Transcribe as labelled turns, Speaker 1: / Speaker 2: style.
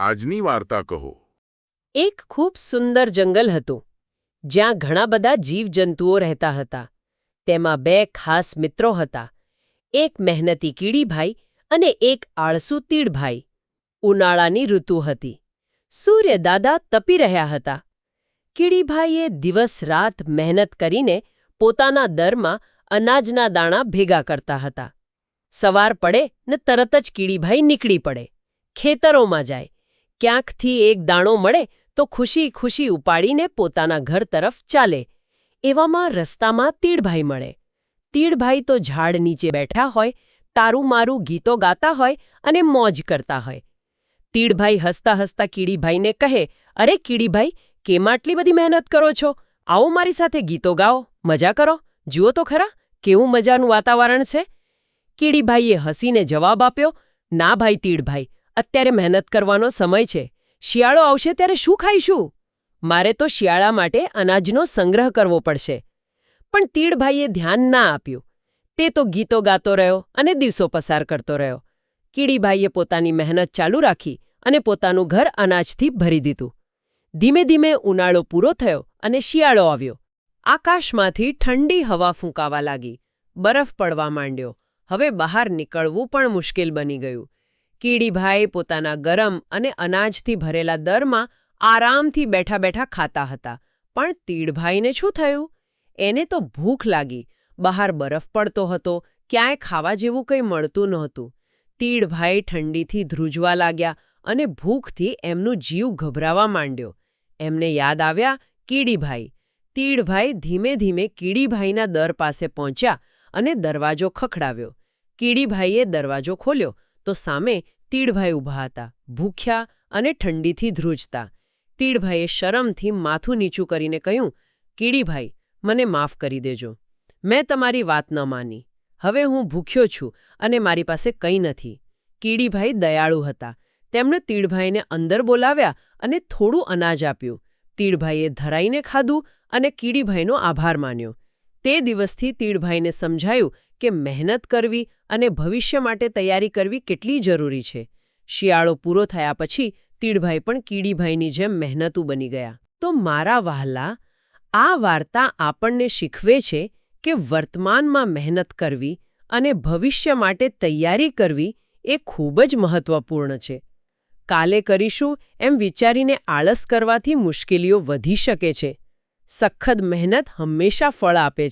Speaker 1: આજની વાર્તા કહો.
Speaker 2: એક ખૂબ સુંદર જંગલ હતું જ્યાં ઘણા બધા જીવજંતુઓ રહેતા હતા. તેમાં બે ખાસ મિત્રો હતા, એક મહેનતી કીડીભાઈ અને એક આળસુ તીડભાઈ. ઉનાળાની ઋતુ હતી. સૂર્યદાદા તપી રહ્યા હતા. કીડીભાઈએ દિવસ રાત મહેનત કરીને પોતાના દરમાં અનાજના દાણા ભેગા કરતા હતા. સવાર પડે ને તરત જ કીડીભાઈ નીકળી પડે, ખેતરોમાં જાય. ક્યાંકથી એક દાણો મળે તો ખુશી ખુશી ઉપાડીને પોતાના ઘર તરફ ચાલે. એવામાં રસ્તામાં તીડભાઈ મળે. તીડભાઈ તો ઝાડ નીચે બેઠા હોય, તારું મારું ગીતો ગાતા હોય અને મોજ કરતા હોય. તીડભાઈ હસતા હસતા કીડીભાઈને કહે, અરે કીડીભાઈ, કેમ આટલી બધી મહેનત કરો છો? આવો મારી સાથે ગીતો ગાઓ, મજા કરો. જુઓ તો ખરા કેવું મજાનું વાતાવરણ છે. કીડીભાઈએ હસીને જવાબ આપ્યો, ના ભાઈ તીડભાઈ, અત્યારે મહેનત કરવાનો સમય છે. શિયાળો આવશે ત્યારે શું ખાઈશું? મારે તો શિયાળા માટે અનાજનો સંગ્રહ કરવો પડશે. પણ તીડભાઈએ ધ્યાન ના આપ્યું. તે તો ગીતો ગાતો રહ્યો અને દિવસો પસાર કરતો રહ્યો. કીડીભાઈએ પોતાની મહેનત ચાલુ રાખી અને પોતાનું ઘર અનાજથી ભરી દીધું. ધીમે ધીમે ઉનાળો પૂરો થયો અને શિયાળો આવ્યો. આકાશમાંથી ઠંડી હવા ફૂંકાવા લાગી. બરફ પડવા માંડ્યો. હવે બહાર નીકળવું પણ મુશ્કેલ બની ગયું. કીડીભાઈ પોતાના ગરમ અને અનાજથી ભરેલા દરમાં આરામથી બેઠા બેઠા ખાતા હતા. પણ તીડભાઈને શું થયું? એને તો ભૂખ લાગી. બહાર બરફ પડતો હતો, ક્યાંય ખાવા જેવું કંઈ મળતું નહોતું. તીડભાઈ ઠંડીથી ધ્રુજવા લાગ્યા અને ભૂખથી એમનો જીવ ગભરાવા માંડ્યો. એમને યાદ આવ્યા કીડીભાઈ. તીડભાઈ ધીમે ધીમે કીડીભાઈના દર પાસે પહોંચ્યા અને દરવાજો ખખડાવ્યો. કીડીભાઈએ દરવાજો ખોલ્યો તો સામે તીડભાઈ ઊભા હતા, ભૂખ્યા અને ઠંડીથી ધ્રુજતા. તીડભાઈએ શરમથી માથું નીચું કરીને કહ્યું, કીડીભાઈ, મને માફ કરી દેજો. મેં તમારી વાત ન માની. હવે હું ભૂખ્યો છું અને મારી પાસે કંઈ નથી. કીડીભાઈ દયાળુ હતા. તેમણે તીડભાઈને અંદર બોલાવ્યા અને થોડું અનાજ આપ્યું. તીડભાઈએ ધરાઈને ખાધું અને કીડીભાઈનો આભાર માન્યો. તે દિવસથી તીડભાઈને સમજાયું કે મહેનત કરવી અને ભવિષ્ય માટે તૈયારી કરવી કેટલી જરૂરી છે. શિયાળો પૂરો થયા પછી તીડભાઈ પણ કીડીભાઈની જેમ મહેનતુ બની ગયા. તો મારા વહાલા, આ વાર્તા આપણને શીખવે છે કે વર્તમાનમાં મહેનત કરવી અને ભવિષ્ય માટે તૈયારી કરવી એ ખૂબ જ મહત્વપૂર્ણ છે. કાલે કરીશું એમ વિચારીને આળસ કરવાથી મુશ્કેલીઓ વધી શકે છે. સખત મહેનત હંમેશા ફળ આપે છે.